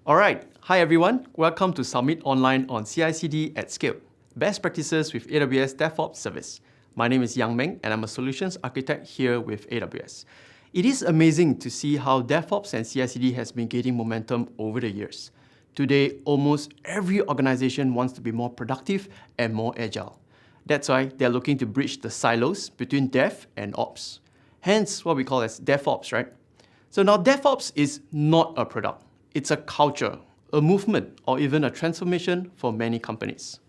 Alright, hi everyone. Welcome to Summit Online on CI/CD at Scale, Best Practices with AWS DevOps Service. My name is Meng, and I'm a Solutions Architect here with AWS. It is amazing to see how DevOps and CI/CD has been gaining momentum over the years. Today, almost every organization wants to be more productive and more agile. That's why they're looking to bridge the silos between dev and ops. Hence, what we call as DevOps, right? So now DevOps is not a product. It's a culture, a movement, or even a transformation for many companies.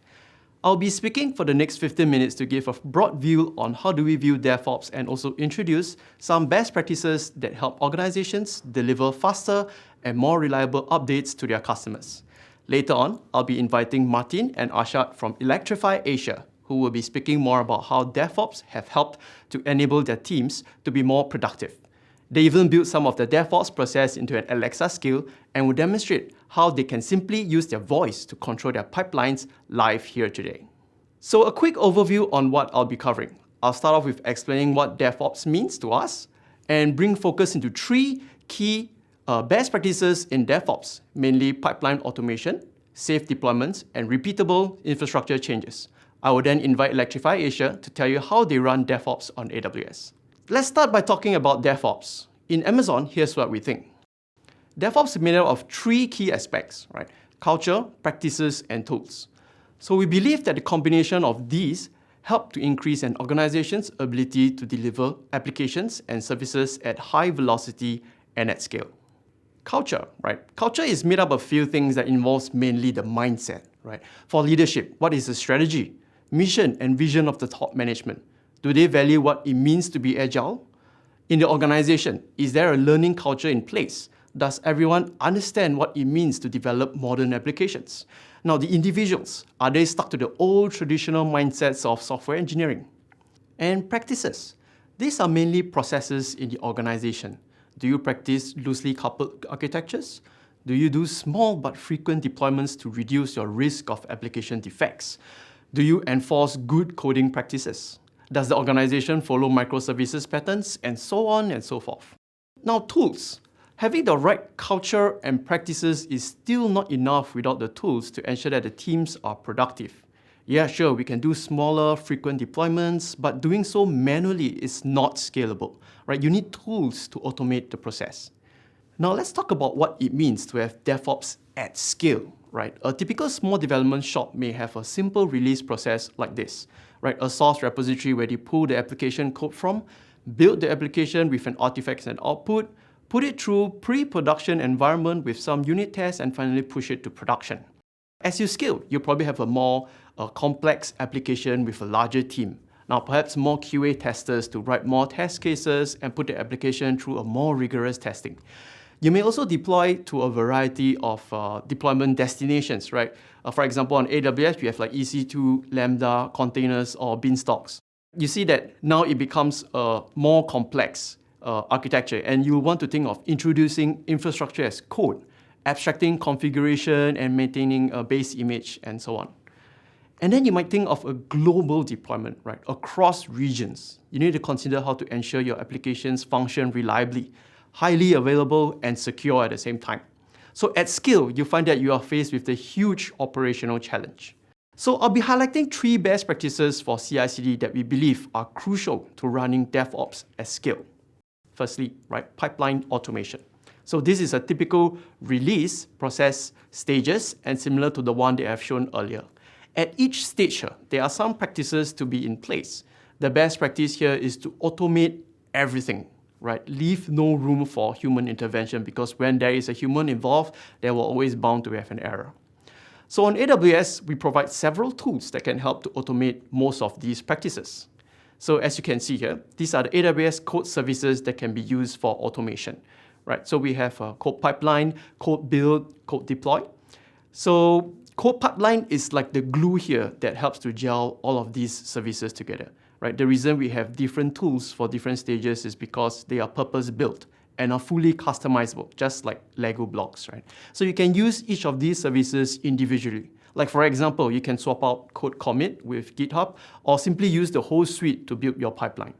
I'll be speaking for the next 15 minutes to give a broad view on how do we view DevOps and also introduce some best practices that help organizations deliver faster and more reliable updates to their customers. Later on, I'll be inviting Martin and Arshad from Electrify Asia, who will be speaking more about how DevOps have helped to enable their teams to be more productive. They even built some of the DevOps process into an Alexa skill and will demonstrate how they can simply use their voice to control their pipelines live here today. So a quick overview on what I'll be covering. I'll start off with explaining what DevOps means to us and bring focus into three key best practices in DevOps, mainly pipeline automation, safe deployments, and repeatable infrastructure changes. I will then invite Electrify Asia to tell you how they run DevOps on AWS. Let's start by talking about DevOps. In Amazon, here's what we think. DevOps is made up of three key aspects, right? Culture, practices, and tools. So we believe that the combination of these help to increase an organization's ability to deliver applications and services at high velocity and at scale. Culture, right? Culture is made up of a few things that involves mainly the mindset, right? For leadership, what is the strategy, mission, and vision of the top management? Do they value what it means to be agile? In the organization, is there a learning culture in place? Does everyone understand what it means to develop modern applications? Now, the individuals, are they stuck to the old traditional mindsets of software engineering? And practices. These are mainly processes in the organization. Do you practice loosely coupled architectures? Do you do small but frequent deployments to reduce your risk of application defects? Do you enforce good coding practices? Does the organization follow microservices patterns, and so on and so forth? Now, tools. Having the right culture and practices is still not enough without the tools to ensure that the teams are productive. Yeah, sure, we can do smaller, frequent deployments, but doing so manually is not scalable, right? You need tools to automate the process. Now, let's talk about what it means to have DevOps at scale, right? A typical small development shop may have a simple release process like this, right? A source repository where they pull the application code from, build the application with an artifacts and output, put it through pre-production environment with some unit tests, and finally push it to production. As you scale, you probably have a more complex application with a larger team. Now, perhaps more QA testers to write more test cases and put the application through a more rigorous testing. You may also deploy to a variety of deployment destinations, right? For example, on AWS, we have like EC2, Lambda, containers, or beanstalks. You see that now it becomes a more complex architecture, and you want to think of introducing infrastructure as code, abstracting configuration and maintaining a base image, and so on. And then you might think of a global deployment, right? Across regions. You need to consider how to ensure your applications function reliably, highly available, and secure at the same time. So at scale, you find that you are faced with a huge operational challenge. So I'll be highlighting three best practices for CI/CD that we believe are crucial to running DevOps at scale. Firstly, right, pipeline automation. So this is a typical release process stages and similar to the one that I've shown earlier. At each stage here, there are some practices to be in place. The best practice here is to automate everything, right? Leave no room for human intervention, because when there is a human involved, there will always bound to have an error. So on AWS, we provide several tools that can help to automate most of these practices. So as you can see here, these are the AWS Code Services that can be used for automation, right? So we have a Code Pipeline, Code Build, Code Deploy. So Code Pipeline is like the glue here that helps to gel all of these services together, right? The reason we have different tools for different stages is because they are purpose-built and are fully customizable, just like Lego blocks, right? So you can use each of these services individually. Like for example, you can swap out code commit with GitHub, or simply use the whole suite to build your pipeline.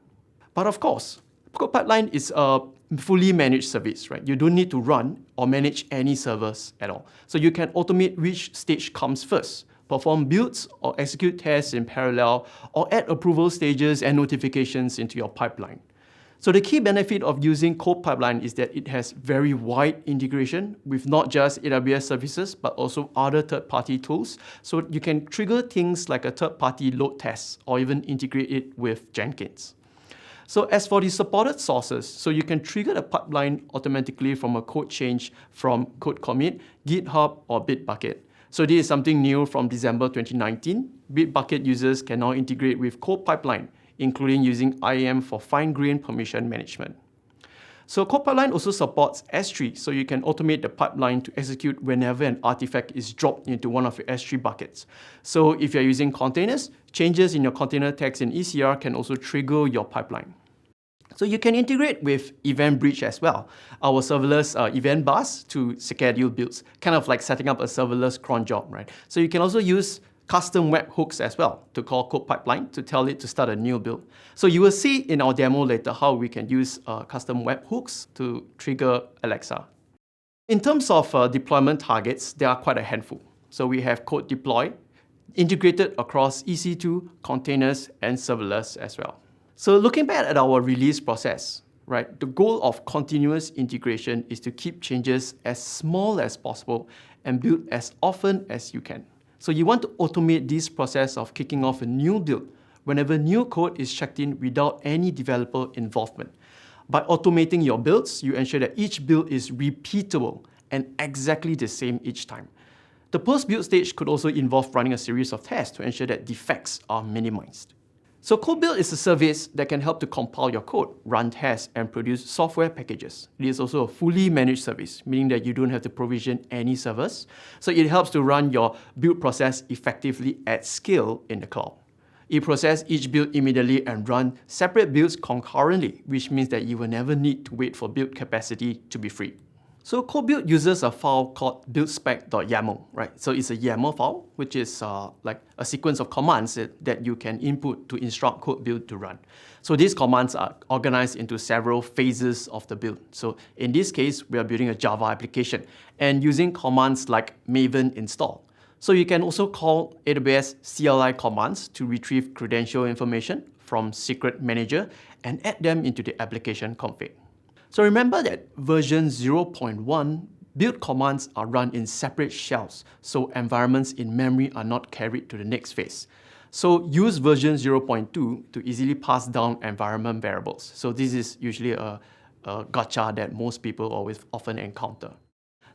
But of course, Code Pipeline is a fully managed service, right? You don't need to run or manage any servers at all. So you can automate which stage comes first, perform builds or execute tests in parallel, or add approval stages and notifications into your pipeline. So the key benefit of using Code Pipeline is that it has very wide integration with not just AWS services, but also other third-party tools. So you can trigger things like a third-party load test or even integrate it with Jenkins. So as for the supported sources, so you can trigger the pipeline automatically from a code change from code commit, GitHub, or Bitbucket. So this is something new from December 2019. Bitbucket users can now integrate with Code Pipeline, including using IAM for fine-grained permission management. So Code Pipeline also supports S3, so you can automate the pipeline to execute whenever an artifact is dropped into one of your S3 buckets. So if you're using containers, changes in your container tags in ECR can also trigger your pipeline. So you can integrate with Event Bridge as well, our serverless event bus to schedule builds, kind of like setting up a serverless cron job, right? So you can also use custom webhooks as well to call Code Pipeline to tell it to start a new build. So you will see in our demo later how we can use custom webhooks to trigger Alexa. In terms of deployment targets, there are quite a handful. So we have CodeDeploy, integrated across EC2, containers, and serverless as well. So looking back at our release process, right, the goal of continuous integration is to keep changes as small as possible and build as often as you can. So you want to automate this process of kicking off a new build whenever new code is checked in without any developer involvement. By automating your builds, you ensure that each build is repeatable and exactly the same each time. The post-build stage could also involve running a series of tests to ensure that defects are minimized. So CodeBuild is a service that can help to compile your code, run tests, and produce software packages. It is also a fully managed service, meaning that you don't have to provision any servers. So it helps to run your build process effectively at scale in the cloud. It processes each build immediately and run separate builds concurrently, which means that you will never need to wait for build capacity to be freed. So CodeBuild uses a file called buildspec.yaml, right? So it's a YAML file, which is like a sequence of commands that you can input to instruct CodeBuild to run. So these commands are organized into several phases of the build. So in this case, we are building a Java application and using commands like maven install. So you can also call AWS CLI commands to retrieve credential information from secret manager and add them into the application config. So remember that version 0.1 build commands are run in separate shells, so environments in memory are not carried to the next phase. So use version 0.2 to easily pass down environment variables. So this is usually a gotcha that most people often encounter.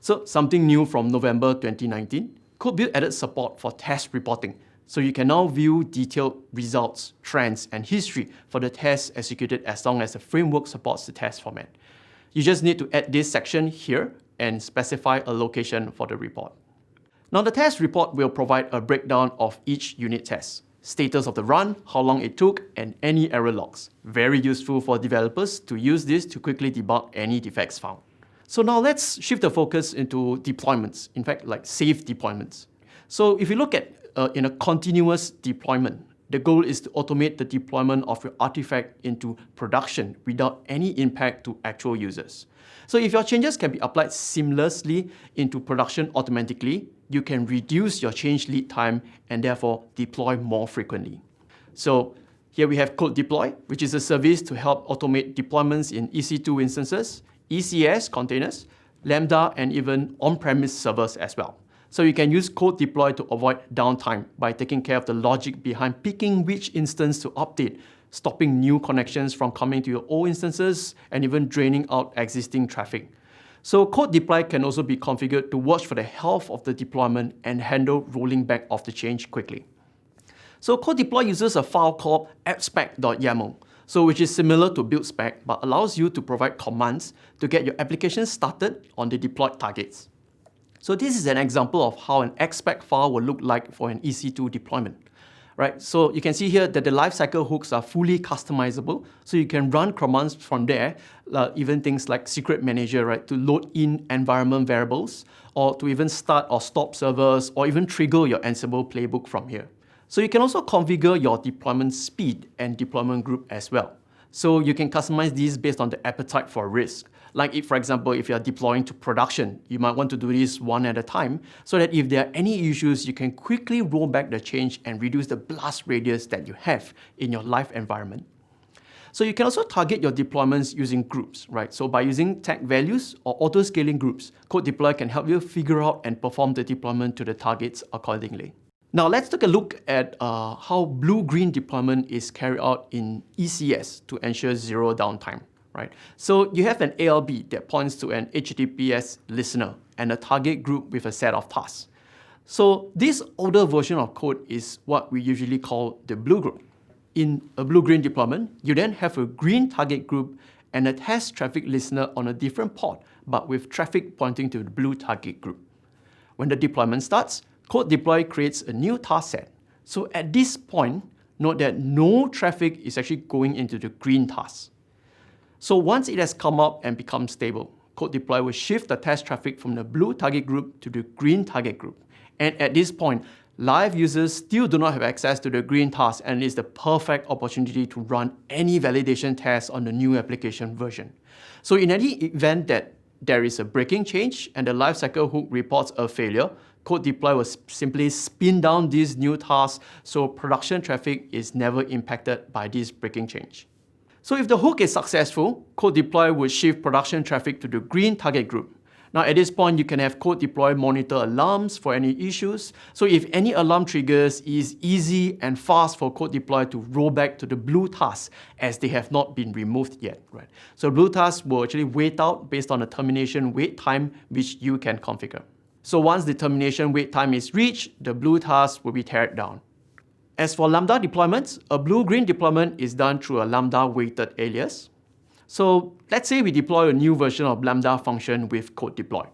So something new from November 2019, CodeBuild added support for test reporting. So you can now view detailed results, trends, and history for the tests executed as long as the framework supports the test format. You just need to add this section here and specify a location for the report. Now the test report will provide a breakdown of each unit test, status of the run, how long it took, and any error logs. Very useful for developers to use this to quickly debug any defects found. So now let's shift the focus into deployments, in fact like safe deployments. So if you look at in a continuous deployment, the goal is to automate the deployment of your artifact into production without any impact to actual users. So if your changes can be applied seamlessly into production automatically, you can reduce your change lead time and therefore deploy more frequently. So here we have CodeDeploy, which is a service to help automate deployments in EC2 instances, ECS containers, Lambda, and even on-premise servers as well. So you can use CodeDeploy to avoid downtime by taking care of the logic behind picking which instance to update, stopping new connections from coming to your old instances, and even draining out existing traffic. So CodeDeploy can also be configured to watch for the health of the deployment and handle rolling back of the change quickly. So CodeDeploy uses a file called appspec.yaml, which is similar to buildspec but allows you to provide commands to get your application started on the deployed targets. So this is an example of how an XSpec file will look like for an EC2 deployment. Right? So you can see here that the lifecycle hooks are fully customizable, so you can run commands from there, even things like secret manager, right, to load in environment variables, or to even start or stop servers, or even trigger your Ansible playbook from here. So you can also configure your deployment speed and deployment group as well. So you can customize these based on the appetite for risk. Like if, for example, if you're deploying to production, you might want to do this one at a time so that if there are any issues, you can quickly roll back the change and reduce the blast radius that you have in your live environment. So you can also target your deployments using groups, right? So by using tag values or auto-scaling groups, CodeDeploy can help you figure out and perform the deployment to the targets accordingly. Now let's take a look at how blue-green deployment is carried out in ECS to ensure zero downtime. Right? So you have an ALB that points to an HTTPS listener and a target group with a set of tasks. So this older version of code is what we usually call the blue group. In a blue-green deployment, you then have a green target group and a test traffic listener on a different port, but with traffic pointing to the blue target group. When the deployment starts, CodeDeploy creates a new task set. So at this point, note that no traffic is actually going into the green task. So once it has come up and become stable, CodeDeploy will shift the test traffic from the blue target group to the green target group. And at this point, live users still do not have access to the green task, and it's the perfect opportunity to run any validation tests on the new application version. So in any event that there is a breaking change and the lifecycle hook reports a failure, CodeDeploy will simply spin down this new task so production traffic is never impacted by this breaking change. So if the hook is successful, CodeDeploy will shift production traffic to the green target group. Now at this point, you can have CodeDeploy monitor alarms for any issues. So if any alarm triggers, it is easy and fast for CodeDeploy to roll back to the blue tasks as they have not been removed yet. Right? So blue tasks will actually wait out based on the termination wait time, which you can configure. So once the termination wait time is reached, the blue task will be teared down. As for Lambda deployments, a blue-green deployment is done through a Lambda weighted alias. So let's say we deploy a new version of Lambda function with CodeDeploy.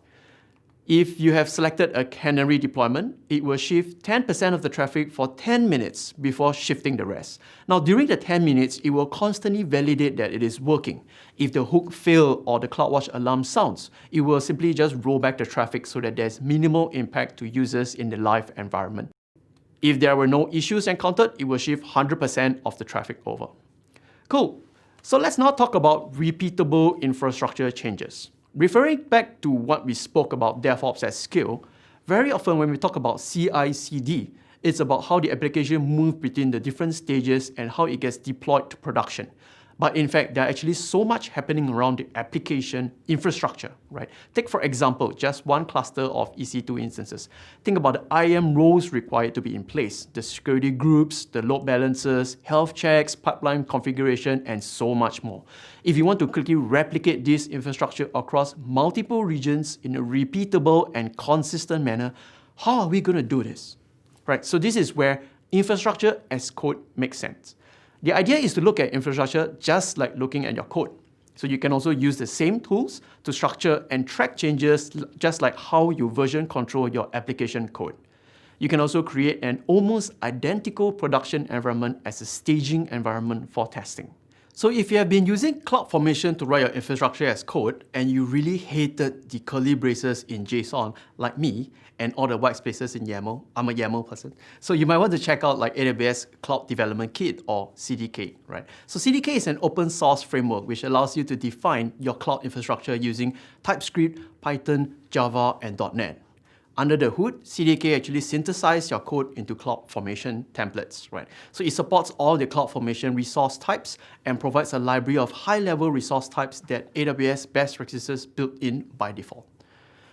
If you have selected a canary deployment, it will shift 10% of the traffic for 10 minutes before shifting the rest. Now during the 10 minutes, it will constantly validate that it is working. If the hook fails or the CloudWatch alarm sounds, it will simply just roll back the traffic so that there's minimal impact to users in the live environment. If there were no issues encountered, it will shift 100% of the traffic over. Cool. So let's now talk about repeatable infrastructure changes. Referring back to what we spoke about DevOps at scale, very often when we talk about CI/CD, it's about how the application moves between the different stages and how it gets deployed to production. But in fact, there are actually so much happening around the application infrastructure, right? Take, for example, just one cluster of EC2 instances. Think about the IAM roles required to be in place, the security groups, the load balancers, health checks, pipeline configuration, and so much more. If you want to quickly replicate this infrastructure across multiple regions in a repeatable and consistent manner, how are we going to do this? Right, so this is where infrastructure as code makes sense. The idea is to look at infrastructure just like looking at your code. So you can also use the same tools to structure and track changes just like how you version control your application code. You can also create an almost identical production environment as a staging environment for testing. So if you have been using CloudFormation to write your infrastructure as code and you really hated the curly braces in JSON like me and all the white spaces in YAML, I'm a YAML person, so you might want to check out like AWS Cloud Development Kit or CDK, right? So CDK is an open source framework which allows you to define your cloud infrastructure using TypeScript, Python, Java, and .NET. Under the hood, CDK actually synthesizes your code into CloudFormation templates, right? So it supports all the CloudFormation resource types and provides a library of high-level resource types that AWS best practices built in by default.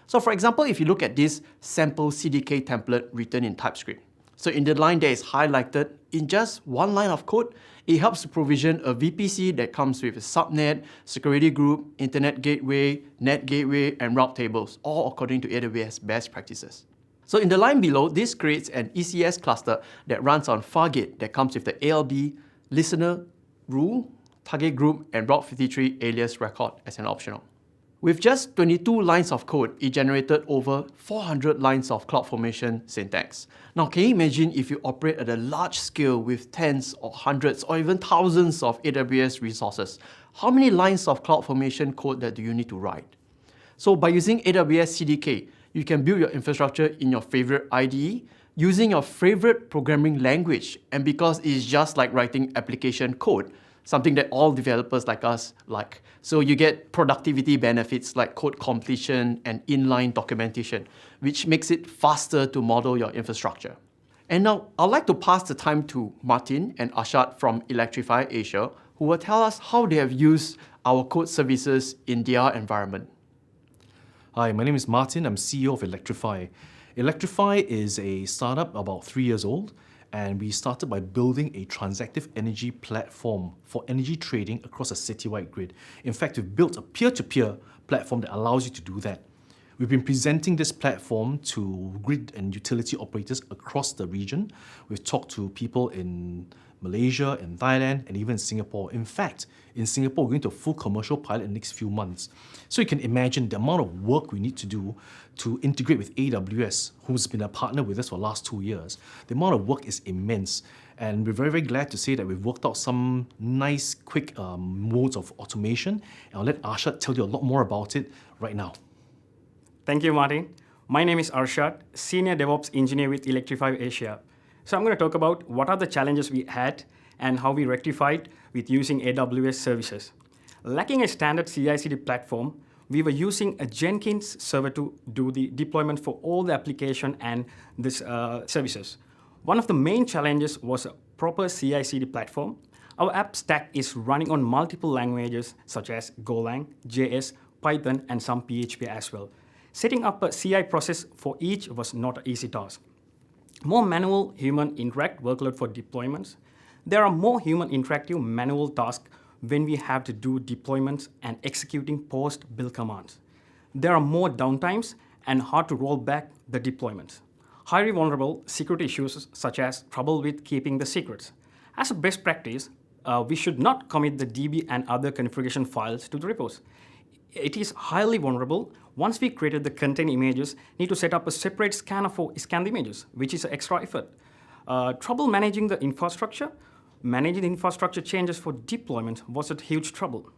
So for example, if you look at this sample CDK template written in TypeScript, so in the line that is highlighted, in just one line of code, it helps to provision a VPC that comes with a subnet, security group, internet gateway, net gateway, and route tables, all according to AWS best practices. So in the line below, this creates an ECS cluster that runs on Fargate that comes with the ALB, listener, rule, target group, and Route 53 alias record as an optional. With just 22 lines of code, it generated over 400 lines of CloudFormation syntax. Now, can you imagine if you operate at a large scale with tens or hundreds or even thousands of AWS resources? How many lines of CloudFormation code that do you need to write? So by using AWS CDK, you can build your infrastructure in your favorite IDE, using your favorite programming language, and because it's just like writing application code, something that all developers like us like. So you get productivity benefits like code completion and inline documentation, which makes it faster to model your infrastructure. And now I'd like to pass the time to Martin and Arshad from Electrify Asia, who will tell us how they have used our code services in their environment. Hi, my name is Martin. I'm CEO of Electrify. Electrify is a startup about 3 years old, and we started by building a transactive energy platform for energy trading across a citywide grid. In fact, we've built a peer-to-peer platform that allows you to do that. We've been presenting this platform to grid and utility operators across the region. We've talked to people in Malaysia, in Thailand, and even Singapore. In fact, in Singapore, we're going to a full commercial pilot in the next few months. So you can imagine the amount of work we need to do to integrate with AWS, who's been a partner with us for the last 2 years. The amount of work is immense. And we're very, very glad to say that we've worked out some nice, quick modes of automation. And I'll let Arshad tell you a lot more about it right now. Thank you, Martin. My name is Arshad, Senior DevOps Engineer with Electrify Asia. So I'm going to talk about what are the challenges we had and how we rectified with using AWS services. Lacking a standard CI/CD platform, we were using a Jenkins server to do the deployment for all the application and this services. One of the main challenges was a proper CI/CD platform. Our app stack is running on multiple languages such as Golang, JS, Python, and some PHP as well. Setting up a CI process for each was not an easy task. More manual human interact workload for deployments. There are more human interactive manual tasks when we have to do deployments and executing post-build commands. There are more downtimes and hard to roll back the deployments. Highly vulnerable security issues such as trouble with keeping the secrets. As a best practice, we should not commit the DB and other configuration files to the repos. It is highly vulnerable. Once we created the container images, need to set up a separate scanner for scan the images, which is an extra effort. Trouble managing the infrastructure. Managing the infrastructure changes for deployment was a huge trouble.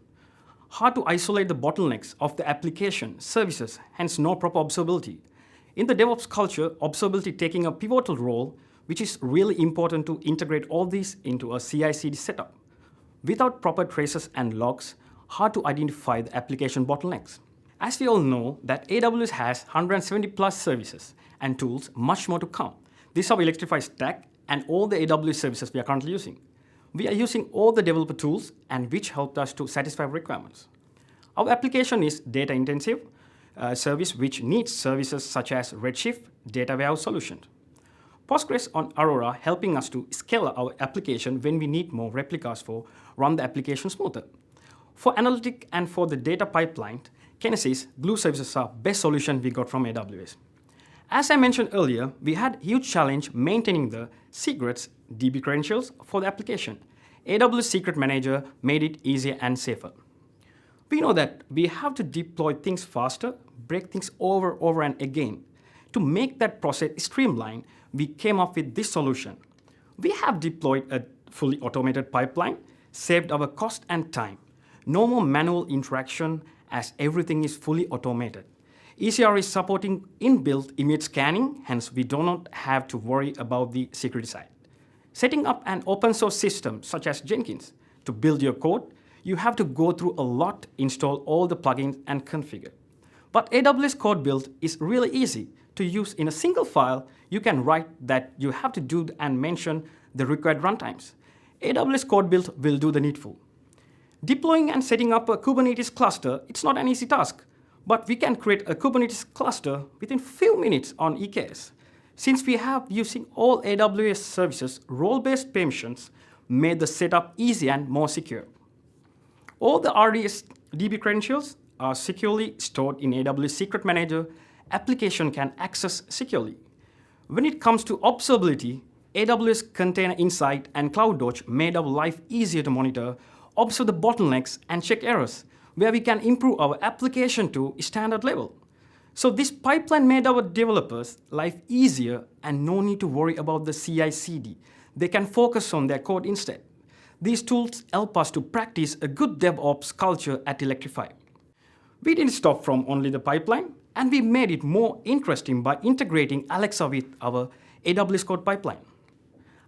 Hard to isolate the bottlenecks of the application, services, hence no proper observability. In the DevOps culture, observability taking a pivotal role, which is really important to integrate all these into a CI/CD setup. Without proper traces and logs, hard to identify the application bottlenecks. As we all know that AWS has 170 plus services and tools, much more to come. This is our Electrify stack and all the AWS services we are currently using. We are using all the developer tools and which helped us to satisfy requirements. Our application is data intensive service which needs services such as Redshift, data warehouse solutions. Postgres on Aurora helping us to scale our application when we need more replicas for run the application smoother. For analytic and for the data pipeline, Kinesis, Glue services are best solution we got from AWS. As I mentioned earlier, we had huge challenge maintaining the secrets DB credentials for the application. AWS Secret Manager made it easier and safer. We know that we have to deploy things faster, break things over and again. To make that process streamlined, we came up with this solution. We have deployed a fully automated pipeline, saved our cost and time. No more manual interaction as everything is fully automated. ECR is supporting inbuilt image scanning, hence we do not have to worry about the security side. Setting up an open source system such as Jenkins to build your code, you have to go through a lot, install all the plugins and configure. But AWS Code Build is really easy to use in a single file. You can write that you have to do and mention the required runtimes. AWS Code Build will do the needful. Deploying and setting up a Kubernetes cluster, it's not an easy task, but we can create a Kubernetes cluster within few minutes on EKS. Since we have using all AWS services, role-based permissions made the setup easy and more secure. All the RDS DB credentials are securely stored in AWS Secret Manager. Application can access securely. When it comes to observability, AWS Container Insight and CloudWatch made our life easier to monitor, observe the bottlenecks, and check errors, where we can improve our application to standard level. So this pipeline made our developers' life easier and no need to worry about the CI/CD. They can focus on their code instead. These tools help us to practice a good DevOps culture at Electrify. We didn't stop from only the pipeline, and we made it more interesting by integrating Alexa with our AWS Code Pipeline.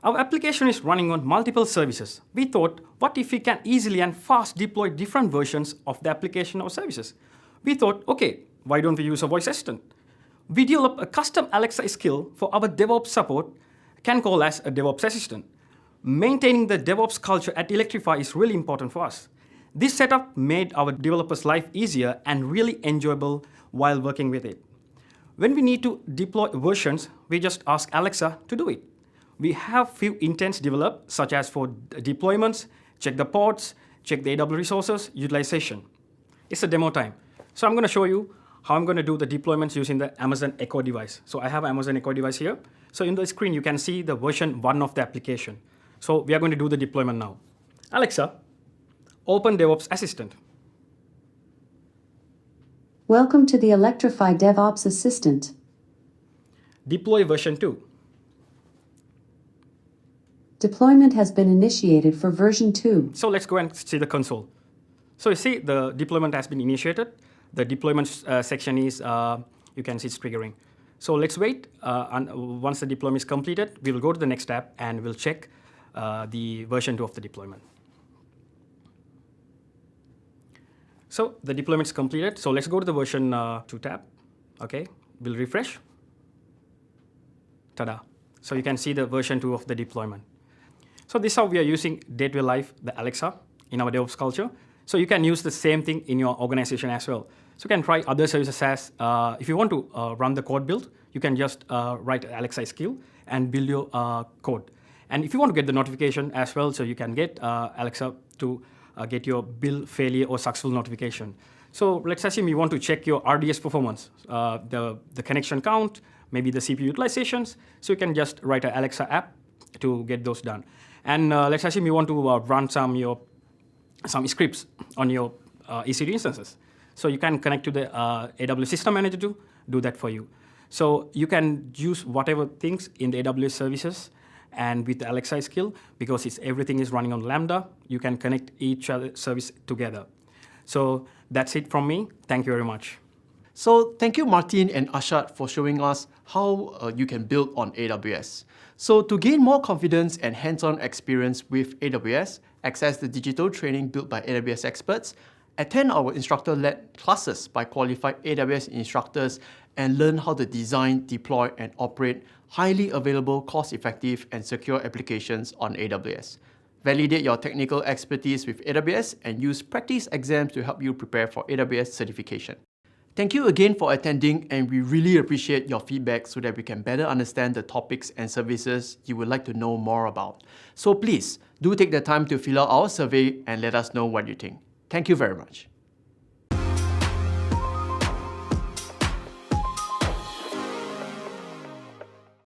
Our application is running on multiple services. We thought, what if we can easily and fast deploy different versions of the application or services? We thought, okay, why don't we use a voice assistant? We developed a custom Alexa skill for our DevOps support, can call as a DevOps assistant. Maintaining the DevOps culture at Electrify is really important for us. This setup made our developers' life easier and really enjoyable while working with it. When we need to deploy versions, we just ask Alexa to do it. We have few intents developed, such as for deployments, check the pods, check the AWS resources, utilization. It's a demo time. So I'm going to show you how I'm going to do the deployments using the Amazon Echo device. So I have Amazon Echo device here. So in the screen, you can see the version 1 of the application. So we are going to do the deployment now. Alexa, open DevOps Assistant. Welcome to the Electrify DevOps Assistant. Deploy version 2. Deployment has been initiated for version 2. So let's go and see the console. So you see the deployment has been initiated. The deployment section is, you can see it's triggering. So let's wait. And once the deployment is completed, we will go to the next tab and we'll check the version 2 of the deployment. So the deployment is completed. So let's go to the version 2 tab. Okay, we'll refresh. Ta-da. So you can see the version 2 of the deployment. So this is how we are using day-to-day life, the Alexa, in our DevOps culture. So you can use the same thing in your organization as well. So you can try other services as, if you want to run the code build, you can just write Alexa skill and build your code. And if you want to get the notification as well, so you can get Alexa to get your build failure or successful notification. So let's assume you want to check your RDS performance, the connection count, maybe the CPU utilizations. So you can just write an Alexa app to get those done. And let's assume you want to run some scripts on your EC2 instances. So you can connect to the AWS System Manager to do that for you. So you can use whatever things in the AWS services and with the Alexa skill, because everything is running on Lambda, you can connect each other service together. So that's it from me. Thank you very much. So thank you, Martin and Arshad, for showing us how you can build on AWS. So to gain more confidence and hands-on experience with AWS, access the digital training built by AWS experts, attend our instructor-led classes by qualified AWS instructors, and learn how to design, deploy, and operate highly available, cost-effective, and secure applications on AWS. Validate your technical expertise with AWS and use practice exams to help you prepare for AWS certification. Thank you again for attending, and we really appreciate your feedback so that we can better understand the topics and services you would like to know more about. So please, do take the time to fill out our survey and let us know what you think. Thank you very much.